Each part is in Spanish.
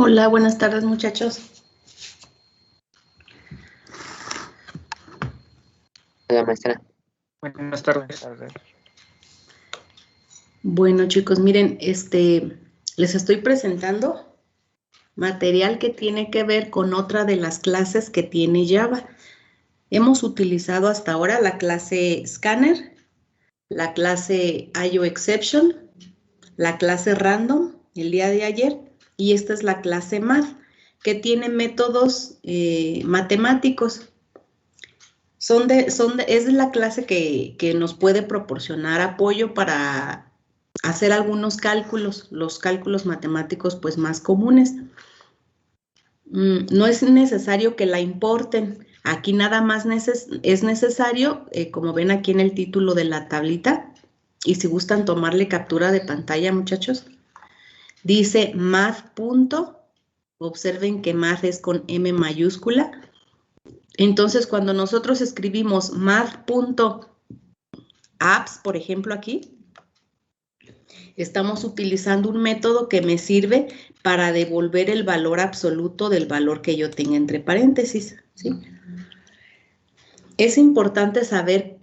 Hola, buenas tardes, muchachos. Hola, maestra. Buenas tardes. Bueno, chicos, miren, les estoy presentando material que tiene que ver con otra de las clases que tiene Java. Hemos utilizado hasta ahora la clase Scanner, la clase IOException, la clase Random el día de ayer, y esta es la clase Math, que tiene métodos matemáticos. Es la clase que nos puede proporcionar apoyo para hacer algunos cálculos, los cálculos matemáticos pues más comunes. No es necesario que la importen. Aquí nada más es necesario, como ven aquí en el título de la tablita, y si gustan tomarle captura de pantalla, muchachos, dice math. Observen que math es con M mayúscula. Entonces, cuando nosotros escribimos math.apps, por ejemplo, aquí, estamos utilizando un método que me sirve para devolver el valor absoluto del valor que yo tenga entre paréntesis, ¿sí? Es importante saber,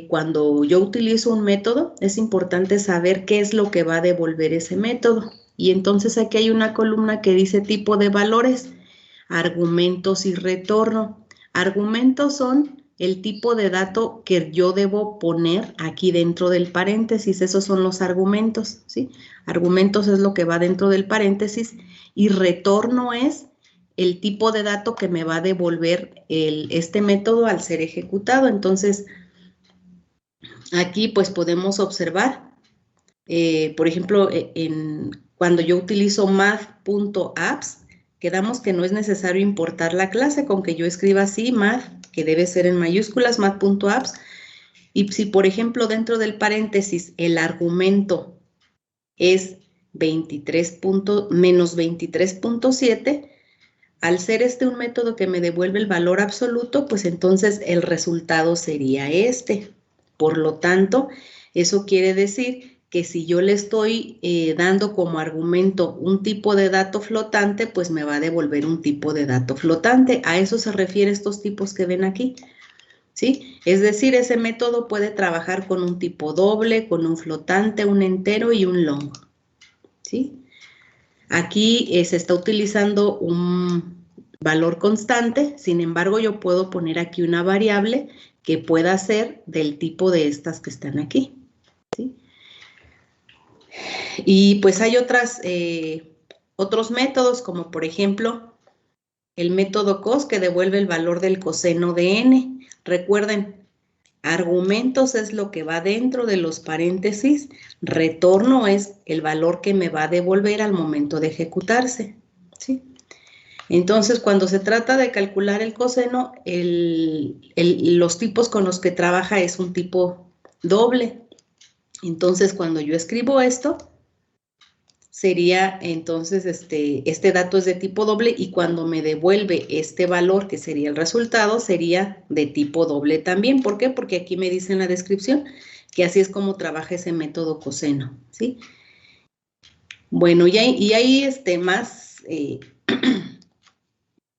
cuando yo utilizo un método, es importante saber qué es lo que va a devolver ese método. Y entonces aquí hay una columna que dice tipo de valores, argumentos y retorno. Argumentos son el tipo de dato que yo debo poner aquí dentro del paréntesis. Esos son los argumentos, ¿sí? Argumentos es lo que va dentro del paréntesis y retorno es el tipo de dato que me va a devolver este método al ser ejecutado. Entonces, aquí pues podemos observar, por ejemplo, cuando yo utilizo math.apps, quedamos que no es necesario importar la clase, con que yo escriba así, math, que debe ser en mayúsculas, math.apps, y si, por ejemplo, dentro del paréntesis el argumento es menos 23.7, al ser un método que me devuelve el valor absoluto, pues entonces el resultado sería este. Por lo tanto, eso quiere decir que si yo le estoy dando como argumento un tipo de dato flotante, pues me va a devolver un tipo de dato flotante. A eso se refiere estos tipos que ven aquí, ¿sí? Es decir, ese método puede trabajar con un tipo doble, con un flotante, un entero y un long, ¿sí? Aquí se está utilizando un valor constante, sin embargo, yo puedo poner aquí una variable que pueda ser del tipo de estas que están aquí, ¿sí? Y pues hay otros métodos, como por ejemplo, el método cos, que devuelve el valor del coseno de n. Recuerden, argumentos es lo que va dentro de los paréntesis, retorno es el valor que me va a devolver al momento de ejecutarse, ¿sí? Entonces, cuando se trata de calcular el coseno, los tipos con los que trabaja es un tipo doble. Entonces, cuando yo escribo esto, sería entonces este dato es de tipo doble, y cuando me devuelve este valor, que sería el resultado, sería de tipo doble también. ¿Por qué? Porque aquí me dice en la descripción que así es como trabaja ese método coseno, ¿sí? Bueno, y hay más,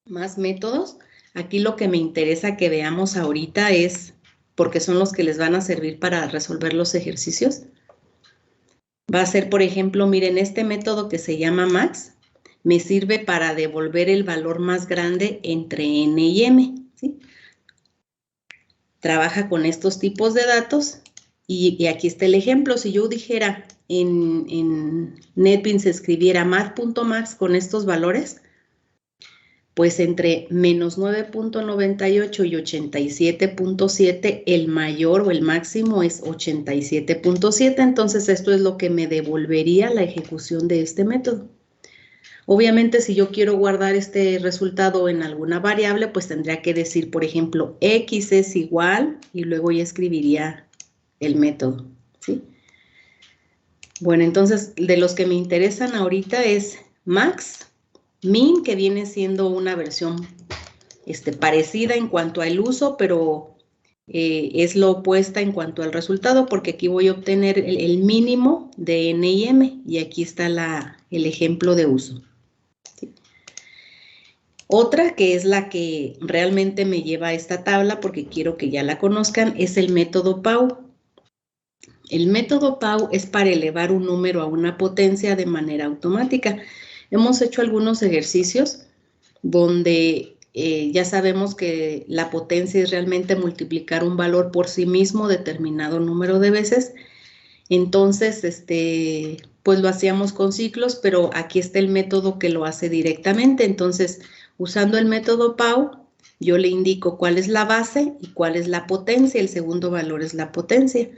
más métodos. Aquí lo que me interesa que veamos ahorita es, porque son los que les van a servir para resolver los ejercicios, va a ser, por ejemplo, miren, este método que se llama max, me sirve para devolver el valor más grande entre n y m, ¿sí? Trabaja con estos tipos de datos, y aquí está el ejemplo. Si yo dijera en NetBeans, escribiera math.max con estos valores, pues entre menos 9.98 y 87.7, el mayor o el máximo es 87.7, entonces esto es lo que me devolvería la ejecución de este método. Obviamente, si yo quiero guardar este resultado en alguna variable, pues tendría que decir, por ejemplo, x es igual, y luego ya escribiría el método, ¿sí? Bueno, entonces, de los que me interesan ahorita es max, min, que viene siendo una versión parecida en cuanto al uso, pero es lo opuesta en cuanto al resultado, porque aquí voy a obtener el mínimo de n y m, y aquí está el ejemplo de uso, ¿sí? Otra que es la que realmente me lleva a esta tabla, porque quiero que ya la conozcan, es el método Pau. El método Pau es para elevar un número a una potencia de manera automática. Hemos hecho algunos ejercicios donde ya sabemos que la potencia es realmente multiplicar un valor por sí mismo determinado número de veces. Entonces, pues lo hacíamos con ciclos, pero aquí está el método que lo hace directamente. Entonces, usando el método Pau, yo le indico cuál es la base y cuál es la potencia. El segundo valor es la potencia.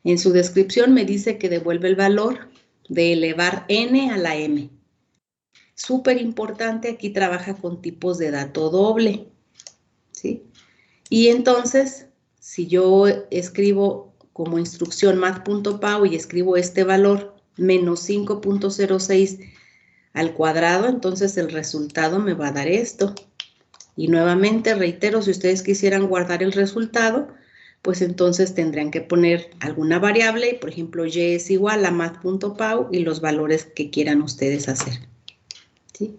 En su descripción me dice que devuelve el valor de elevar n a la m. Súper importante, aquí trabaja con tipos de dato doble, ¿sí? Y entonces, si yo escribo como instrucción math.pau y escribo este valor, menos 5.06 al cuadrado, entonces el resultado me va a dar esto. Y nuevamente reitero, si ustedes quisieran guardar el resultado, pues entonces tendrían que poner alguna variable, por ejemplo, y es igual a math.pau y los valores que quieran ustedes hacer, ¿sí?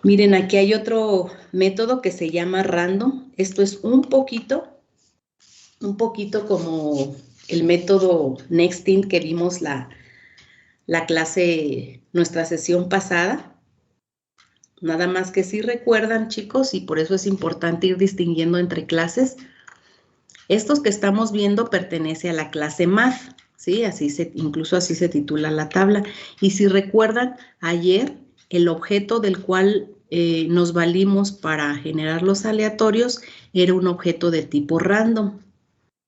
Miren, aquí hay otro método que se llama random. Esto es un poquito como el método Nextint que vimos la clase, nuestra sesión pasada. Nada más que si recuerdan, chicos, y por eso es importante ir distinguiendo entre clases. Estos que estamos viendo pertenece a la clase Math, ¿sí? Incluso así se titula la tabla. Y si recuerdan, ayer el objeto del cual nos valimos para generar los aleatorios era un objeto de tipo random.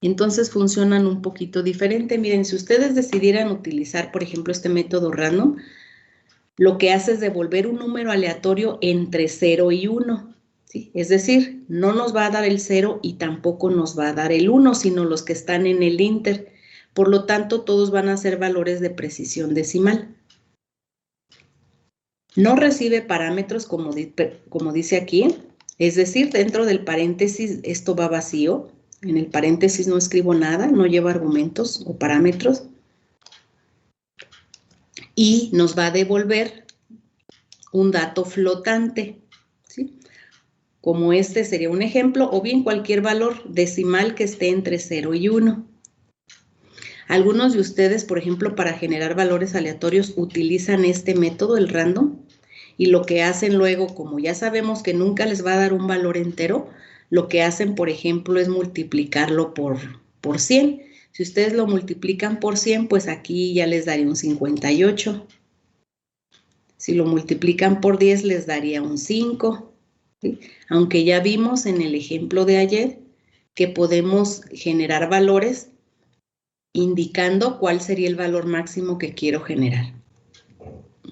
Entonces funcionan un poquito diferente. Miren, si ustedes decidieran utilizar, por ejemplo, este método random, lo que hace es devolver un número aleatorio entre 0 y 1. ¿Sí? Es decir, no nos va a dar el 0 y tampoco nos va a dar el 1, sino los que están en el inter. Por lo tanto, todos van a ser valores de precisión decimal. No recibe parámetros como dice aquí, es decir, dentro del paréntesis esto va vacío. En el paréntesis no escribo nada, no lleva argumentos o parámetros. Y nos va a devolver un dato flotante, ¿sí? Como este sería un ejemplo, o bien cualquier valor decimal que esté entre 0 y 1. Algunos de ustedes, por ejemplo, para generar valores aleatorios, utilizan este método, el random, y lo que hacen luego, como ya sabemos que nunca les va a dar un valor entero, lo que hacen, por ejemplo, es multiplicarlo por 100. Si ustedes lo multiplican por 100, pues aquí ya les daría un 58. Si lo multiplican por 10, les daría un 5. ¿Sí? Aunque ya vimos en el ejemplo de ayer que podemos generar valores indicando cuál sería el valor máximo que quiero generar.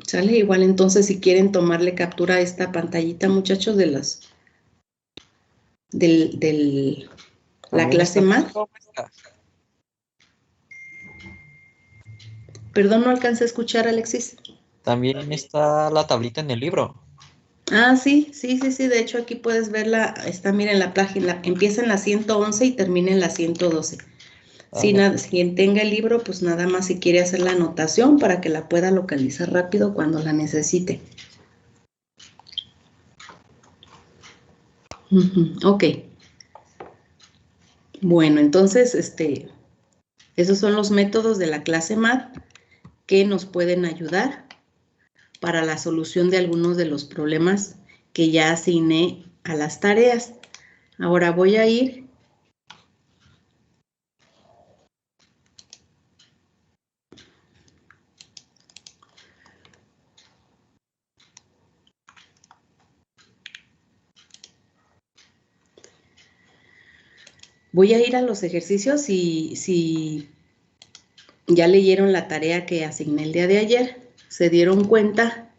¿Sale? Igual entonces si quieren tomarle captura a esta pantallita, muchachos, de la clase Math. Perdón, no alcancé a escuchar, Alexis. También está la tablita en el libro. Ah, sí, de hecho aquí puedes verla, está, miren, la página, empieza en la 111 y termina en la 112. Quien tenga el libro, pues nada más si quiere hacer la anotación para que la pueda localizar rápido cuando la necesite. Ok. Bueno, entonces, esos son los métodos de la clase Math que nos pueden ayudar para la solución de algunos de los problemas que ya asigné a las tareas. Ahora voy a ir a los ejercicios y si ya leyeron la tarea que asigné el día de ayer, se dieron cuenta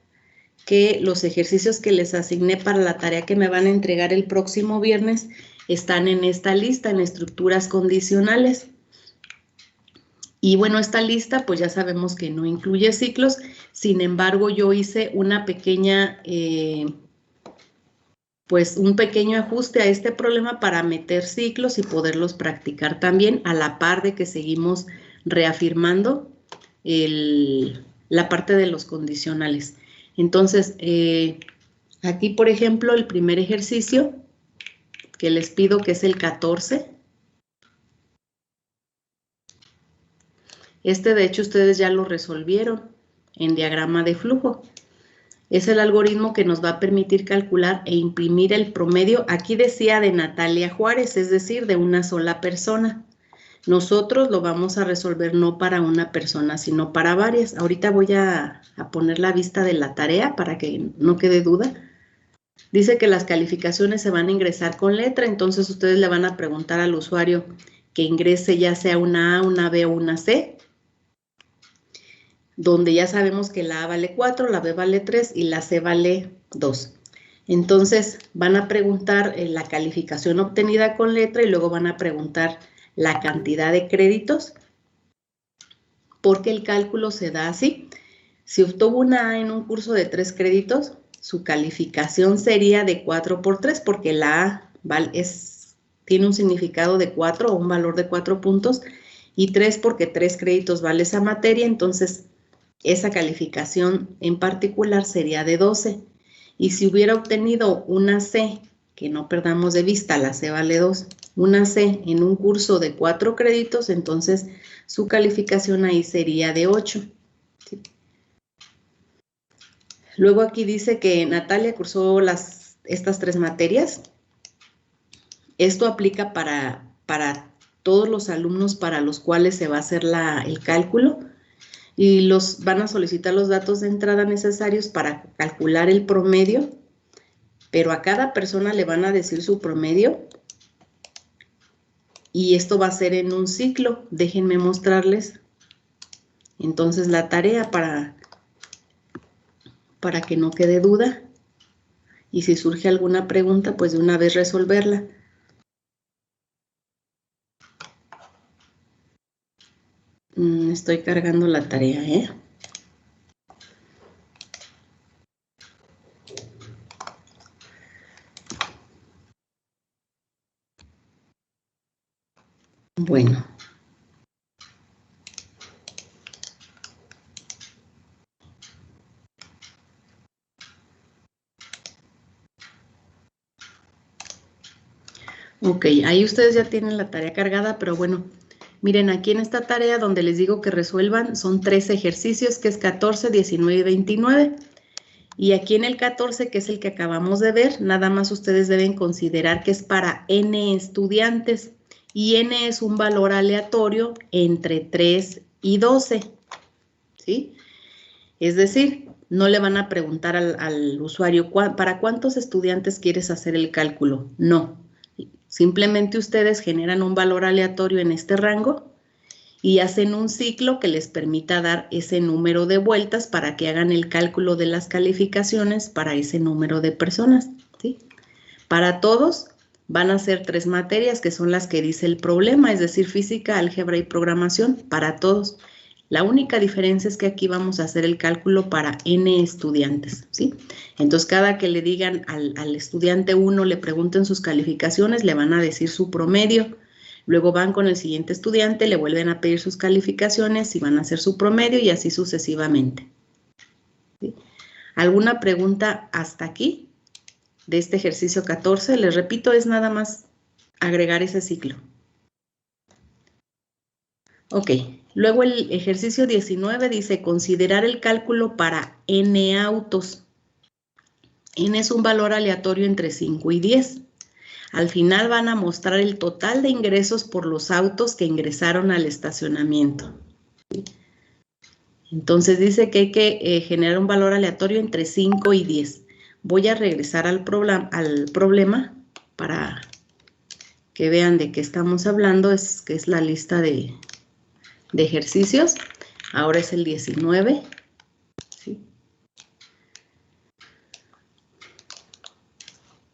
que los ejercicios que les asigné para la tarea que me van a entregar el próximo viernes están en esta lista, en estructuras condicionales. Y bueno, esta lista pues ya sabemos que no incluye ciclos, sin embargo yo hice una pequeña, pues un pequeño ajuste a este problema para meter ciclos y poderlos practicar también a la par de que seguimos reafirmando la parte de los condicionales. Entonces, Aquí, por ejemplo, el primer ejercicio que les pido, que es el 14. De hecho, ustedes ya lo resolvieron en diagrama de flujo. Es el algoritmo que nos va a permitir calcular e imprimir el promedio. Aquí decía de Natalia Juárez, es decir, de una sola persona. Nosotros lo vamos a resolver no para una persona, sino para varias. Ahorita voy a poner la vista de la tarea para que no quede duda. Dice que las calificaciones se van a ingresar con letra, entonces ustedes le van a preguntar al usuario que ingrese ya sea una A, una B o una C, donde ya sabemos que la A vale 4, la B vale 3 y la C vale 2. Entonces van a preguntar la calificación obtenida con letra y luego van a preguntar la cantidad de créditos, porque el cálculo se da así. Si obtuvo una A en un curso de 3 créditos, su calificación sería de 4 por 3, porque la A tiene un significado de 4 o un valor de 4 puntos, y 3 porque 3 créditos vale esa materia, entonces esa calificación en particular sería de 12. Y si hubiera obtenido una C, que no perdamos de vista, la C vale 2, una C en un curso de 4 créditos, entonces su calificación ahí sería de 8. ¿Sí? Luego aquí dice que Natalia cursó estas 3 materias. Esto aplica para todos los alumnos para los cuales se va a hacer el cálculo, y van a solicitar los datos de entrada necesarios para calcular el promedio, pero a cada persona le van a decir su promedio, y esto va a ser en un ciclo. Déjenme mostrarles entonces la tarea para que no quede duda, y si surge alguna pregunta, pues de una vez resolverla. Estoy cargando la tarea, ¿eh? Bueno. Ok, ahí ustedes ya tienen la tarea cargada, pero bueno, miren, aquí en esta tarea donde les digo que resuelvan, son 3 ejercicios, que es 14, 19 y 29. Y aquí en el 14, que es el que acabamos de ver, nada más ustedes deben considerar que es para N estudiantes, y N es un valor aleatorio entre 3 y 12, ¿sí? Es decir, no le van a preguntar al usuario, ¿para cuántos estudiantes quieres hacer el cálculo? No. Simplemente ustedes generan un valor aleatorio en este rango y hacen un ciclo que les permita dar ese número de vueltas para que hagan el cálculo de las calificaciones para ese número de personas, ¿sí? Para todos van a ser 3 materias, que son las que dice el problema, es decir, física, álgebra y programación, para todos. La única diferencia es que aquí vamos a hacer el cálculo para N estudiantes, ¿sí? Entonces, cada que le digan al estudiante 1, le pregunten sus calificaciones, le van a decir su promedio. Luego van con el siguiente estudiante, le vuelven a pedir sus calificaciones y van a hacer su promedio, y así sucesivamente. ¿Sí? ¿Alguna pregunta hasta aquí de este ejercicio 14? Les repito, es nada más agregar ese ciclo. Ok, luego el ejercicio 19 dice considerar el cálculo para N autos. N es un valor aleatorio entre 5 y 10. Al final van a mostrar el total de ingresos por los autos que ingresaron al estacionamiento. Entonces dice que hay que generar un valor aleatorio entre 5 y 10. Voy a regresar al problema para que vean de qué estamos hablando, que es la lista de ejercicios. Ahora es el 19. ¿Sí?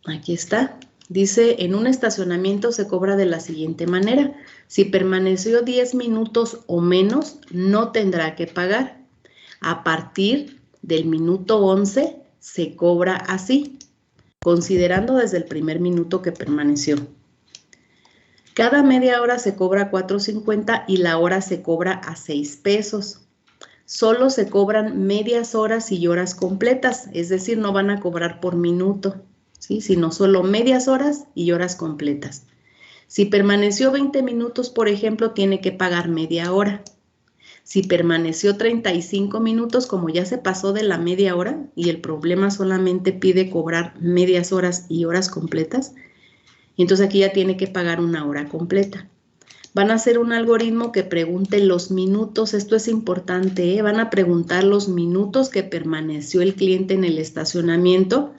Aquí está. Dice, en un estacionamiento se cobra de la siguiente manera. Si permaneció 10 minutos o menos, no tendrá que pagar. A partir del minuto 11 se cobra así, considerando desde el primer minuto que permaneció. Cada media hora se cobra 4.50 y la hora se cobra a 6 pesos. solo se cobran medias horas y horas completas, es decir, no van a cobrar por minuto, ¿sí? Sino solo medias horas y horas completas. Si permaneció 20 minutos, por ejemplo, tiene que pagar media hora. Si permaneció 35 minutos, como ya se pasó de la media hora y el problema solamente pide cobrar medias horas y horas completas, entonces aquí ya tiene que pagar una hora completa. Van a hacer un algoritmo que pregunte los minutos, esto es importante, ¿eh? Van a preguntar los minutos que permaneció el cliente en el estacionamiento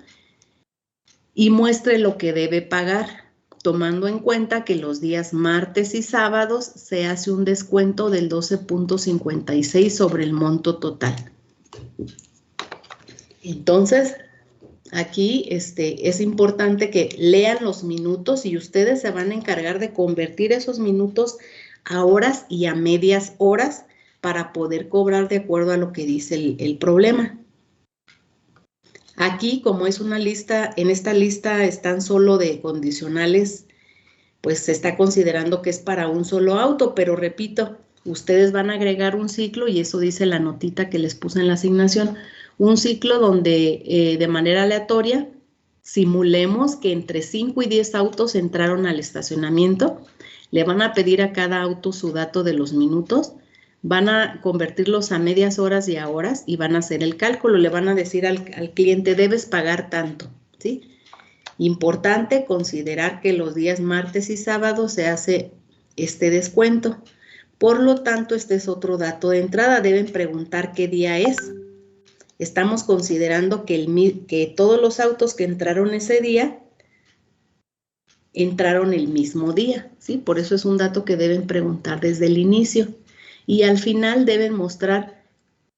y muestre lo que debe pagar, tomando en cuenta que los días martes y sábados se hace un descuento del 12.56 sobre el monto total. Entonces, aquí es importante que lean los minutos y ustedes se van a encargar de convertir esos minutos a horas y a medias horas para poder cobrar de acuerdo a lo que dice el problema. Aquí, como es una lista, en esta lista están solo de condicionales, pues se está considerando que es para un solo auto, pero repito, ustedes van a agregar un ciclo y eso dice la notita que les puse en la asignación, un ciclo donde de manera aleatoria simulemos que entre 5 y 10 autos entraron al estacionamiento, le van a pedir a cada auto su dato de los minutos, van a convertirlos a medias horas y a horas y van a hacer el cálculo, le van a decir al cliente debes pagar tanto, ¿sí? Importante considerar que los días martes y sábados se hace este descuento. Por lo tanto, este es otro dato de entrada. Deben preguntar qué día es. Estamos considerando que todos los autos que entraron ese día entraron el mismo día, ¿sí? Por eso es un dato que deben preguntar desde el inicio. Y al final deben mostrar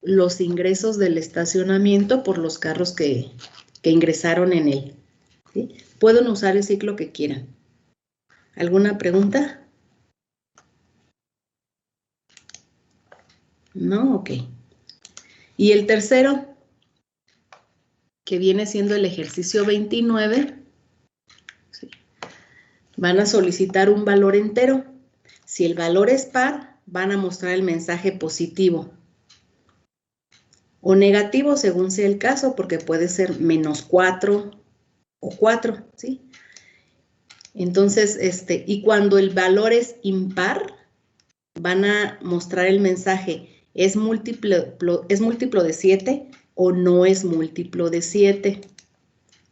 los ingresos del estacionamiento por los carros que ingresaron en él. ¿Sí? Pueden usar el ciclo que quieran. ¿Alguna pregunta? No, ok. Y el tercero, que viene siendo el ejercicio 29, ¿sí? Van a solicitar un valor entero. Si el valor es par, van a mostrar el mensaje positivo o negativo según sea el caso, porque puede ser -4 o 4, ¿sí? Entonces, y cuando el valor es impar, van a mostrar el mensaje, ¿es múltiplo de 7 o no es múltiplo de 7?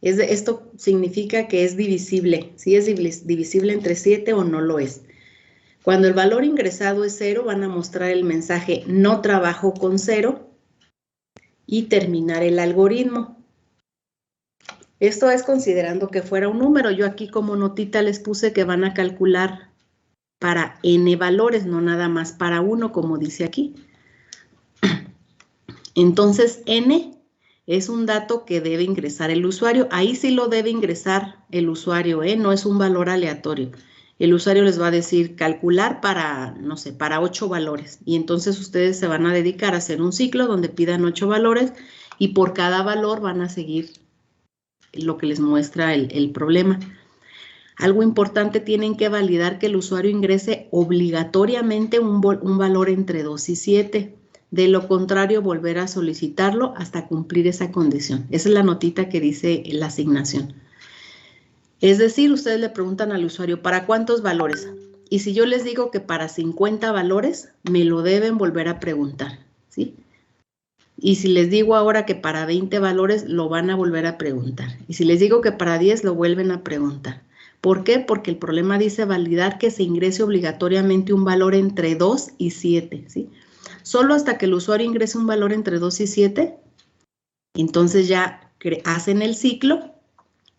Esto significa que es divisible, ¿sí? Es divisible entre 7 o no lo es. Cuando el valor ingresado es 0, van a mostrar el mensaje, no trabajo con 0, y terminar el algoritmo. Esto es considerando que fuera un número. Yo aquí como notita les puse que van a calcular para n valores, no nada más para 1, como dice aquí. Entonces, n es un dato que debe ingresar el usuario. Ahí sí lo debe ingresar el usuario, no es un valor aleatorio. El usuario les va a decir calcular para, no sé, para 8 valores. Y entonces ustedes se van a dedicar a hacer un ciclo donde pidan 8 valores y por cada valor van a seguir lo que les muestra el problema. Algo importante, tienen que validar que el usuario ingrese obligatoriamente un valor entre 2 y 7. De lo contrario, volver a solicitarlo hasta cumplir esa condición. Esa es la notita que dice la asignación. Es decir, ustedes le preguntan al usuario, ¿para cuántos valores? Y si yo les digo que para 50 valores, me lo deben volver a preguntar, ¿sí? Y si les digo ahora que para 20 valores, lo van a volver a preguntar. Y si les digo que para 10, lo vuelven a preguntar. ¿Por qué? Porque el problema dice validar que se ingrese obligatoriamente un valor entre 2 y 7, ¿sí? Solo hasta que el usuario ingrese un valor entre 2 y 7, entonces ya hacen el ciclo,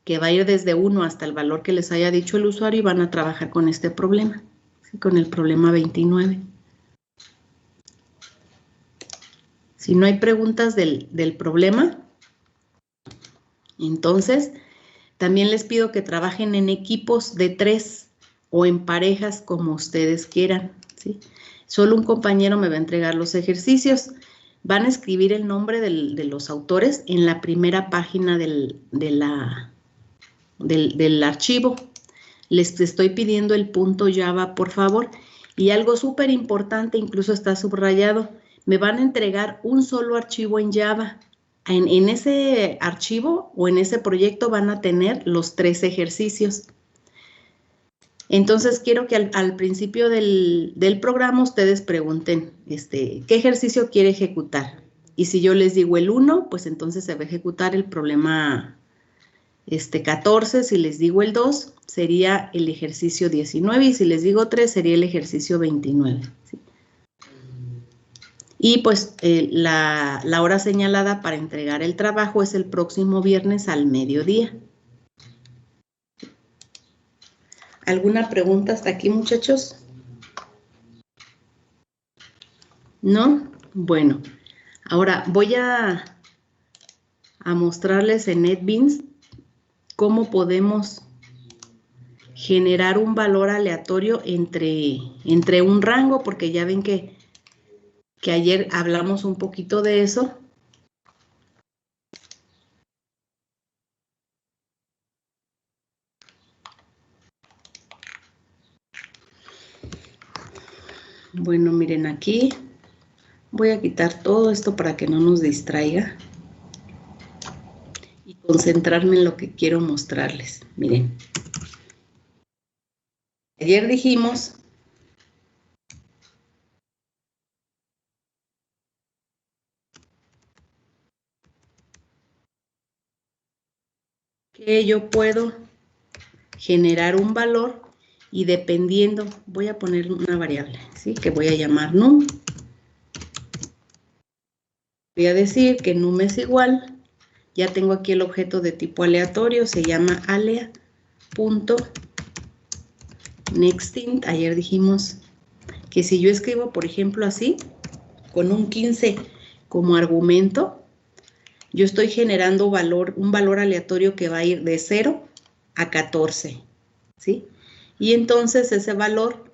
que va a ir desde 1 hasta el valor que les haya dicho el usuario y van a trabajar con este problema, ¿sí? Con el problema 29. Si no hay preguntas del problema, entonces también les pido que trabajen en equipos de 3 o en parejas como ustedes quieran, ¿sí? Solo un compañero me va a entregar los ejercicios. Van a escribir el nombre de los autores en la primera página del archivo. Les estoy pidiendo el punto Java, por favor. Y algo súper importante, incluso está subrayado, me van a entregar un solo archivo en Java. En ese archivo o en ese proyecto van a tener los 3 ejercicios. Entonces, quiero que al principio del programa ustedes pregunten, ¿qué ejercicio quiere ejecutar? Y si yo les digo el 1, pues entonces se va a ejecutar el problema 14. Si les digo el 2, sería el ejercicio 19. Y si les digo 3, sería el ejercicio 29. ¿Sí? Y pues la hora señalada para entregar el trabajo es el próximo viernes al mediodía. ¿Alguna pregunta hasta aquí, muchachos? ¿No? Bueno, ahora voy a mostrarles en NetBeans cómo podemos generar un valor aleatorio entre un rango, porque ya ven que ayer hablamos un poquito de eso. Bueno, miren, aquí voy a quitar todo esto para que no nos distraiga y concentrarme en lo que quiero mostrarles. Miren, ayer dijimos que yo puedo generar un valor y dependiendo, voy a poner una variable, ¿sí? Que voy a llamar num. Voy a decir que num es igual, ya tengo aquí el objeto de tipo aleatorio, se llama alea.nextInt. Ayer dijimos que si yo escribo, por ejemplo, así, con un 15 como argumento, yo estoy generando un valor aleatorio que va a ir de 0 a 14, ¿sí? Y entonces ese valor,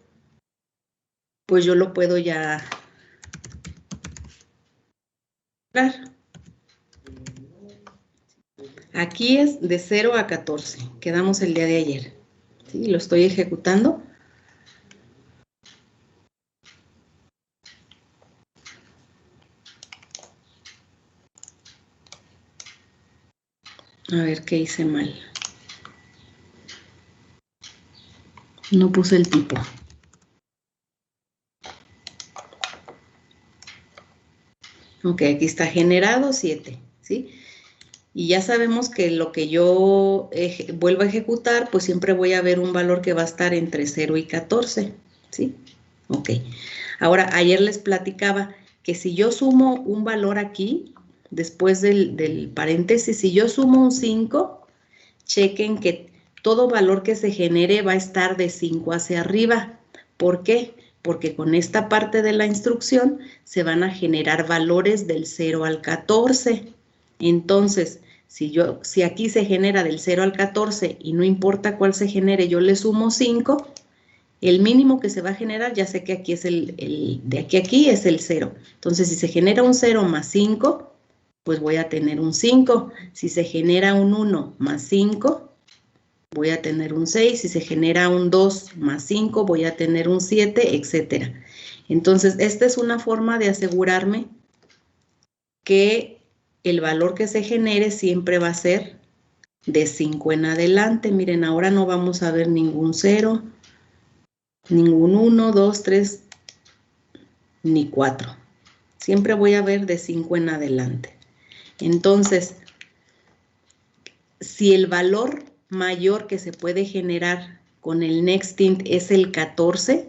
pues yo lo puedo ya dar. Aquí es de 0 a 14, quedamos el día de ayer, ¿sí? Lo estoy ejecutando. A ver qué hice mal. No puse el tipo. Ok, aquí está generado 7, ¿sí? Y ya sabemos que lo que yo vuelvo a ejecutar, pues siempre voy a ver un valor que va a estar entre 0 y 14, ¿sí? Ok. Ahora, ayer les platicaba que si yo sumo un valor aquí, después del paréntesis, si yo sumo un 5, chequen que todo valor que se genere va a estar de 5 hacia arriba. ¿Por qué? Porque con esta parte de la instrucción se van a generar valores del 0 al 14. Entonces, si aquí se genera del 0 al 14 y no importa cuál se genere, yo le sumo 5, el mínimo que se va a generar, ya sé que aquí es de aquí a aquí es el 0. Entonces, si se genera un 0 más 5, pues voy a tener un 5. Si se genera un 1 más 5, voy a tener un 6. Si se genera un 2 más 5, voy a tener un 7, etc. Entonces, esta es una forma de asegurarme que el valor que se genere siempre va a ser de 5 en adelante. Miren, ahora no vamos a ver ningún 0, ningún 1, 2, 3, ni 4. Siempre voy a ver de 5 en adelante. Entonces, si el valor mayor que se puede generar con el NextInt es el 14,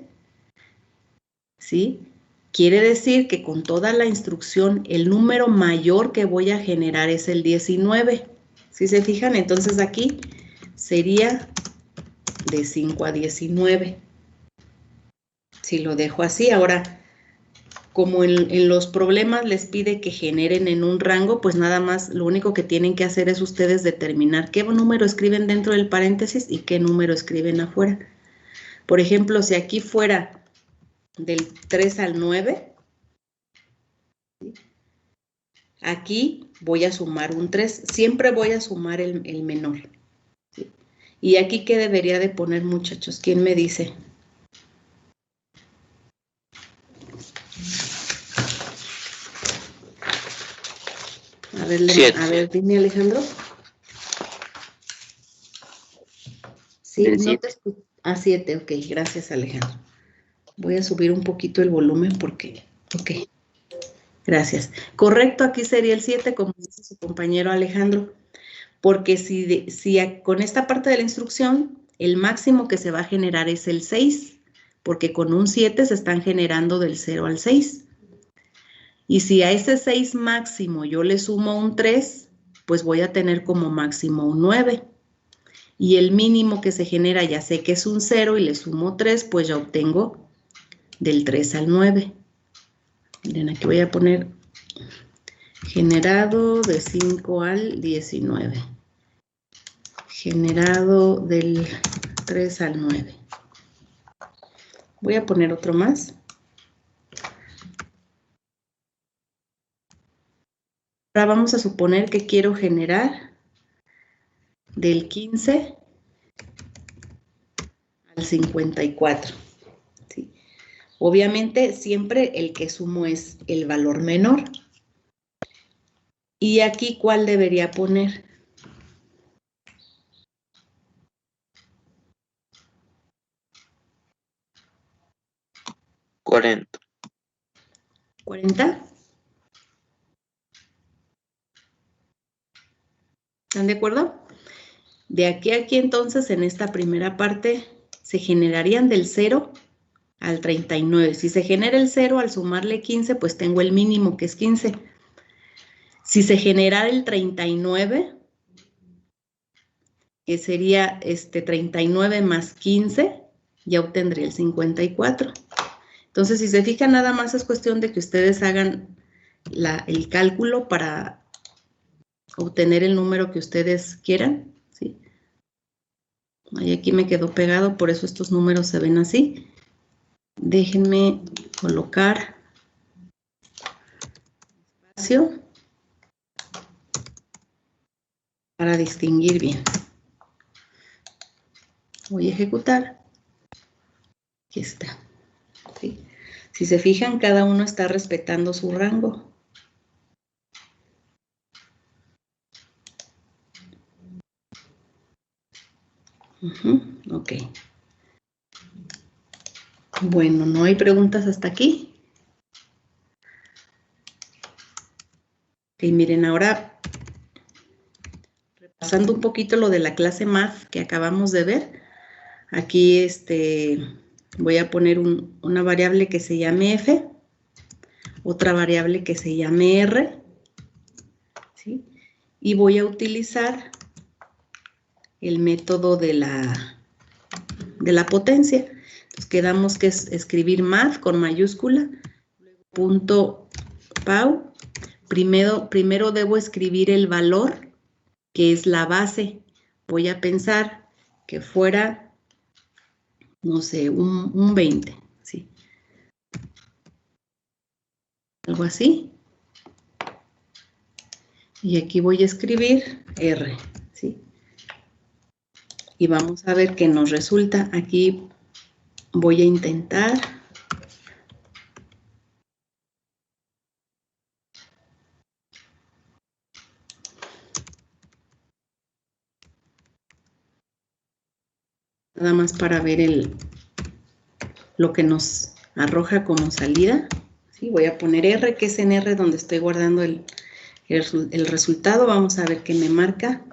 ¿sí? Quiere decir que con toda la instrucción, el número mayor que voy a generar es el 19. ¿Sí se fijan? Entonces aquí sería de 5 a 19. Si lo dejo así, ahora, como en los problemas les pide que generen en un rango, pues nada más lo único que tienen que hacer es ustedes determinar qué número escriben dentro del paréntesis y qué número escriben afuera. Por ejemplo, si aquí fuera del 3 al 9, aquí voy a sumar un 3, siempre voy a sumar el menor. ¿Sí? ¿Y aquí qué debería de poner, muchachos? ¿Quién me dice? A ver, dime, Alejandro. Sí, no te escucho. Ah, 7, ok, gracias, Alejandro. Voy a subir un poquito el volumen porque, ok, gracias. Correcto, aquí sería el 7, como dice su compañero Alejandro, porque si con esta parte de la instrucción, el máximo que se va a generar es el 6, porque con un 7 se están generando del 0 al 6. Y si a ese 6 máximo yo le sumo un 3, pues voy a tener como máximo un 9. Y el mínimo que se genera, ya sé que es un 0 y le sumo 3, pues ya obtengo del 3 al 9. Miren, aquí voy a poner generado de 5 al 19. Generado del 3 al 9. Voy a poner otro más. Ahora vamos a suponer que quiero generar del 15 al 54. ¿Sí? Obviamente siempre el que sumo es el valor menor. Y aquí, ¿cuál debería poner? 40. ¿40? ¿Están de acuerdo? De aquí a aquí, entonces, en esta primera parte, se generarían del 0 al 39. Si se genera el 0, al sumarle 15, pues tengo el mínimo, que es 15. Si se generara el 39, que sería 39 más 15, ya obtendría el 54. Entonces, si se fijan, nada más es cuestión de que ustedes hagan el cálculo para obtener el número que ustedes quieran, ¿sí? Ahí aquí me quedó pegado, por eso estos números se ven así. Déjenme colocar espacio para distinguir bien. Voy a ejecutar. Aquí está. ¿Sí? Si se fijan, cada uno está respetando su rango. Ok. Bueno, ¿no hay preguntas hasta aquí? Ok, miren, ahora repasando un poquito lo de la clase Math que acabamos de ver. Aquí voy a poner una variable que se llame f, otra variable que se llame r, ¿sí? Y voy a utilizar el método de la potencia. Entonces quedamos que es escribir math con mayúscula, punto pau. Primero debo escribir el valor, que es la base. Voy a pensar que fuera, no sé, un 20, ¿sí? Algo así. Y aquí voy a escribir R, ¿sí? Y vamos a ver qué nos resulta. Aquí voy a intentar nada más para ver lo que nos arroja como salida. ¿Sí? Voy a poner R, que es en R donde estoy guardando el resultado. Vamos a ver qué me marca.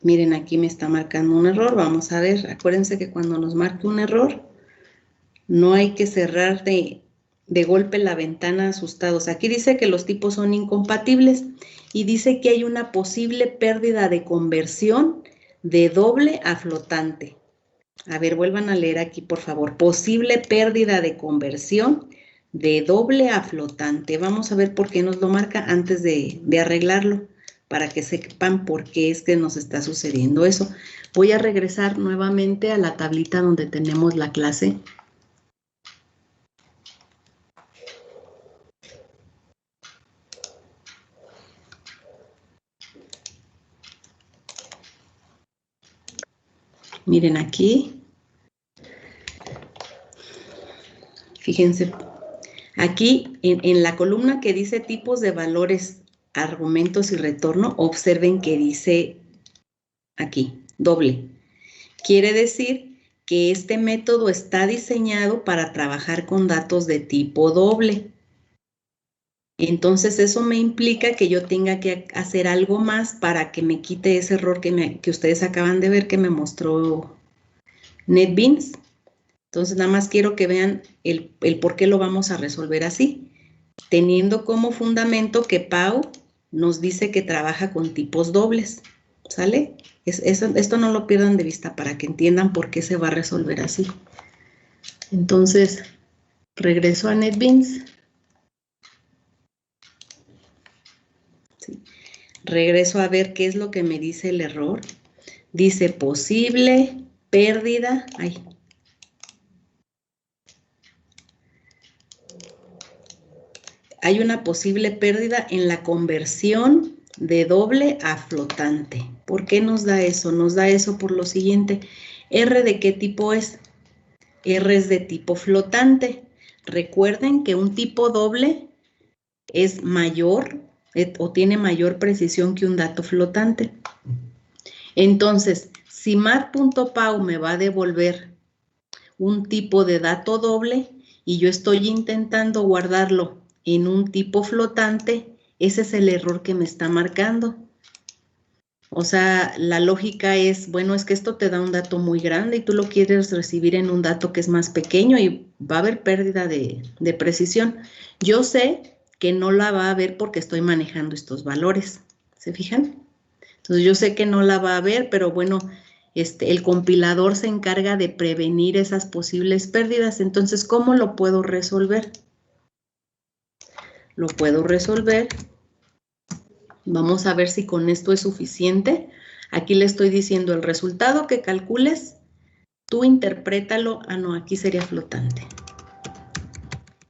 Miren, aquí me está marcando un error. Vamos a ver, acuérdense que cuando nos marque un error, no hay que cerrar de golpe la ventana asustados. Aquí dice que los tipos son incompatibles y dice que hay una posible pérdida de conversión de doble a flotante. A ver, vuelvan a leer aquí, por favor. Posible pérdida de conversión de doble a flotante. Vamos a ver por qué nos lo marca antes de arreglarlo, para que sepan por qué es que nos está sucediendo eso. Voy a regresar nuevamente a la tablita donde tenemos la clase. Miren aquí. Fíjense, aquí en la columna que dice tipos de valores argumentos y retorno, observen que dice aquí, doble. Quiere decir que este método está diseñado para trabajar con datos de tipo doble. Entonces eso me implica que yo tenga que hacer algo más para que me quite ese error que ustedes acaban de ver que me mostró NetBeans. Entonces nada más quiero que vean el por qué lo vamos a resolver así, teniendo como fundamento que Pau nos dice que trabaja con tipos dobles, ¿sale? Esto no lo pierdan de vista para que entiendan por qué se va a resolver así. Entonces, regreso a NetBeans. Sí. Regreso a ver qué es lo que me dice el error. Dice posible pérdida. Ay. Hay una posible pérdida en la conversión de doble a flotante. ¿Por qué nos da eso? Nos da eso por lo siguiente. ¿R de qué tipo es? R es de tipo flotante. Recuerden que un tipo doble es mayor o tiene mayor precisión que un dato flotante. Entonces, si mat.pau me va a devolver un tipo de dato doble y yo estoy intentando guardarlo en un tipo flotante, ese es el error que me está marcando. O sea, la lógica es, bueno, es que esto te da un dato muy grande y tú lo quieres recibir en un dato que es más pequeño y va a haber pérdida de precisión. Yo sé que no la va a haber porque estoy manejando estos valores. ¿Se fijan? Entonces yo sé que no la va a haber, pero bueno, el compilador se encarga de prevenir esas posibles pérdidas. Entonces, ¿cómo lo puedo resolver? Lo puedo resolver. Vamos a ver si con esto es suficiente. Aquí le estoy diciendo el resultado que calcules, tú interprétalo. Ah, no, aquí sería flotante.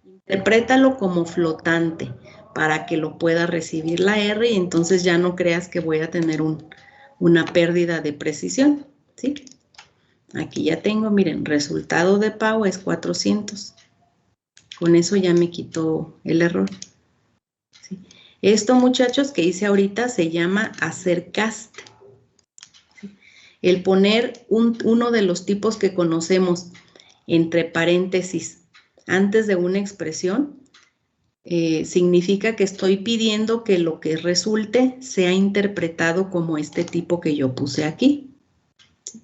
Interprétalo como flotante para que lo pueda recibir la R y entonces ya no creas que voy a tener una pérdida de precisión, ¿sí? Aquí ya tengo, miren, resultado de Pau es 400. Con eso ya me quitó el error. ¿Sí? Esto, muchachos, que hice ahorita se llama hacer cast. ¿Sí? El poner uno de los tipos que conocemos entre paréntesis antes de una expresión significa que estoy pidiendo que lo que resulte sea interpretado como este tipo que yo puse aquí. ¿Sí?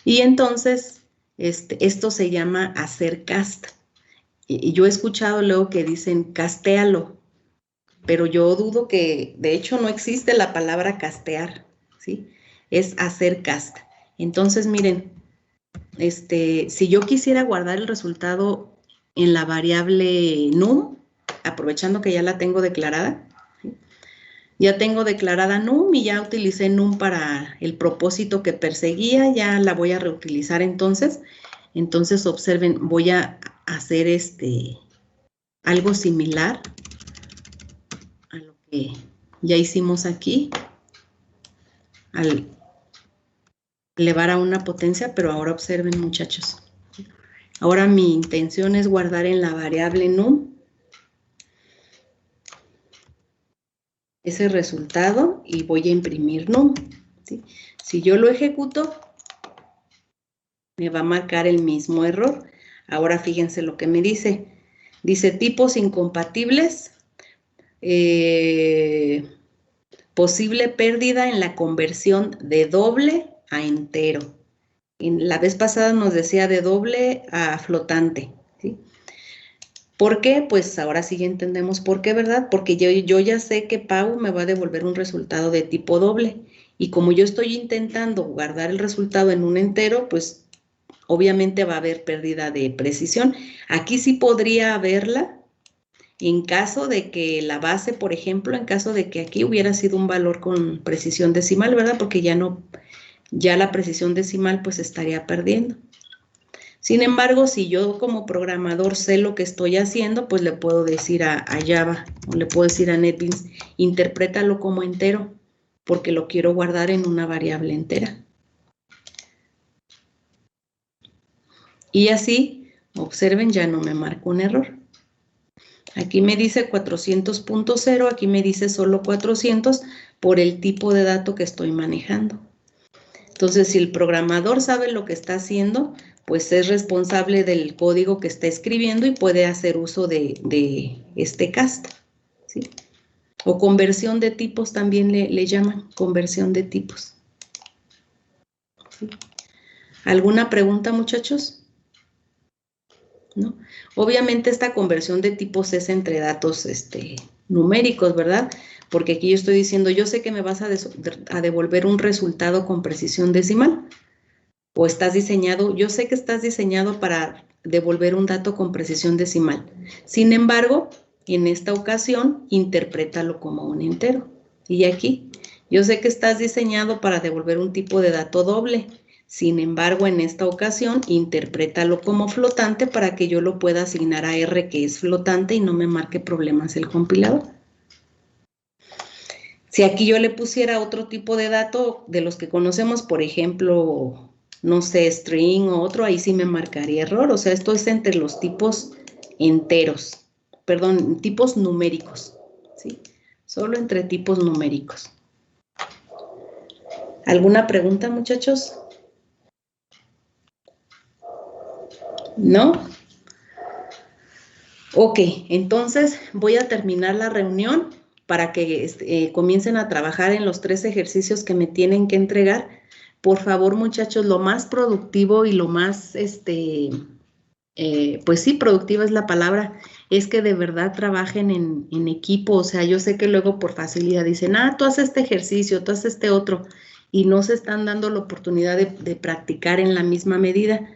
Y entonces, esto se llama hacer cast. Y yo he escuchado luego que dicen castéalo, pero yo dudo que, de hecho, no existe la palabra castear, ¿sí? Es hacer cast. Entonces, miren, si yo quisiera guardar el resultado en la variable num, aprovechando que ya la tengo declarada, ¿sí? Ya tengo declarada num y ya utilicé num para el propósito que perseguía, ya la voy a reutilizar entonces. Entonces, observen, voy a hacer algo similar a lo que ya hicimos aquí, al elevar a una potencia, pero ahora observen, muchachos. Ahora mi intención es guardar en la variable num ese resultado y voy a imprimir num, ¿sí? Si yo lo ejecuto, me va a marcar el mismo error. Ahora fíjense lo que me dice. Dice tipos incompatibles, posible pérdida en la conversión de doble a entero. La vez pasada nos decía de doble a flotante, ¿sí? ¿Por qué? Pues ahora sí ya entendemos por qué, ¿verdad? Porque yo ya sé que Pau me va a devolver un resultado de tipo doble. Y como yo estoy intentando guardar el resultado en un entero, pues obviamente va a haber pérdida de precisión. Aquí sí podría haberla en caso de que la base, por ejemplo, en caso de que aquí hubiera sido un valor con precisión decimal, ¿verdad? Porque ya la precisión decimal pues estaría perdiendo. Sin embargo, si yo como programador sé lo que estoy haciendo, pues le puedo decir a Java o le puedo decir a NetBeans, interprétalo como entero, porque lo quiero guardar en una variable entera. Y así, observen, ya no me marca un error. Aquí me dice 400.0, aquí me dice solo 400 por el tipo de dato que estoy manejando. Entonces, si el programador sabe lo que está haciendo, pues es responsable del código que está escribiendo y puede hacer uso de este cast, ¿sí? O conversión de tipos también le llaman, conversión de tipos. ¿Sí? ¿Alguna pregunta, muchachos? ¿No? Obviamente esta conversión de tipos es entre datos numéricos, ¿verdad? Porque aquí yo estoy diciendo, yo sé que me vas a devolver un resultado con precisión decimal. O estás diseñado, yo sé que estás diseñado para devolver un dato con precisión decimal. Sin embargo, en esta ocasión, interprétalo como un entero. Y aquí, yo sé que estás diseñado para devolver un tipo de dato doble. Sin embargo, en esta ocasión, interprétalo como flotante para que yo lo pueda asignar a R, que es flotante, y no me marque problemas el compilador. Si aquí yo le pusiera otro tipo de dato de los que conocemos, por ejemplo, no sé, string o otro, ahí sí me marcaría error. O sea, esto es entre los tipos enteros, perdón, tipos numéricos, ¿sí? Solo entre tipos numéricos. ¿Alguna pregunta, muchachos? ¿No? Ok, entonces voy a terminar la reunión para que comiencen a trabajar en los 3 ejercicios que me tienen que entregar. Por favor, muchachos, lo más productivo y lo más, pues sí, productiva es la palabra, es que de verdad trabajen en equipo. O sea, yo sé que luego por facilidad dicen, tú haces este ejercicio, tú haces este otro, y no se están dando la oportunidad de practicar en la misma medida.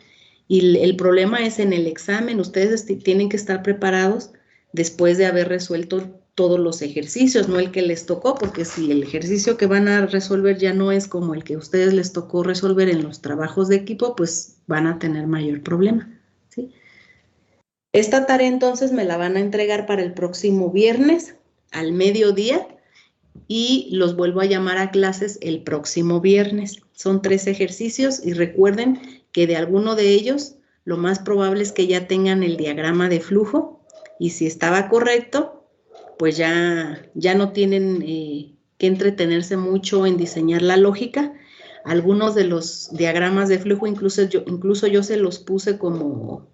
Y el problema es en el examen, ustedes tienen que estar preparados después de haber resuelto todos los ejercicios, no el que les tocó, porque si el ejercicio que van a resolver ya no es como el que a ustedes les tocó resolver en los trabajos de equipo, pues van a tener mayor problema, ¿sí? Esta tarea entonces me la van a entregar para el próximo viernes al mediodía y los vuelvo a llamar a clases el próximo viernes. Son 3 ejercicios y recuerden que de alguno de ellos lo más probable es que ya tengan el diagrama de flujo y si estaba correcto, pues ya no tienen que entretenerse mucho en diseñar la lógica. Algunos de los diagramas de flujo incluso yo se los puse como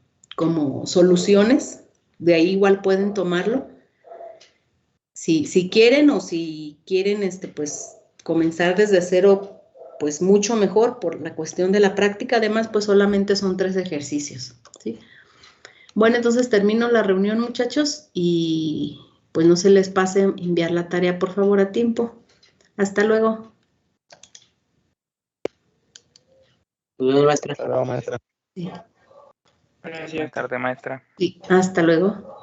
soluciones, de ahí igual pueden tomarlo. Si quieren o si quieren pues comenzar desde cero, pues mucho mejor por la cuestión de la práctica. Además, pues solamente son 3 ejercicios, ¿sí? Bueno, entonces termino la reunión, muchachos, y pues no se les pase enviar la tarea, por favor, a tiempo. Hasta luego. Buenas tardes, maestra. Sí. Buenas tardes, maestra. Sí, hasta luego.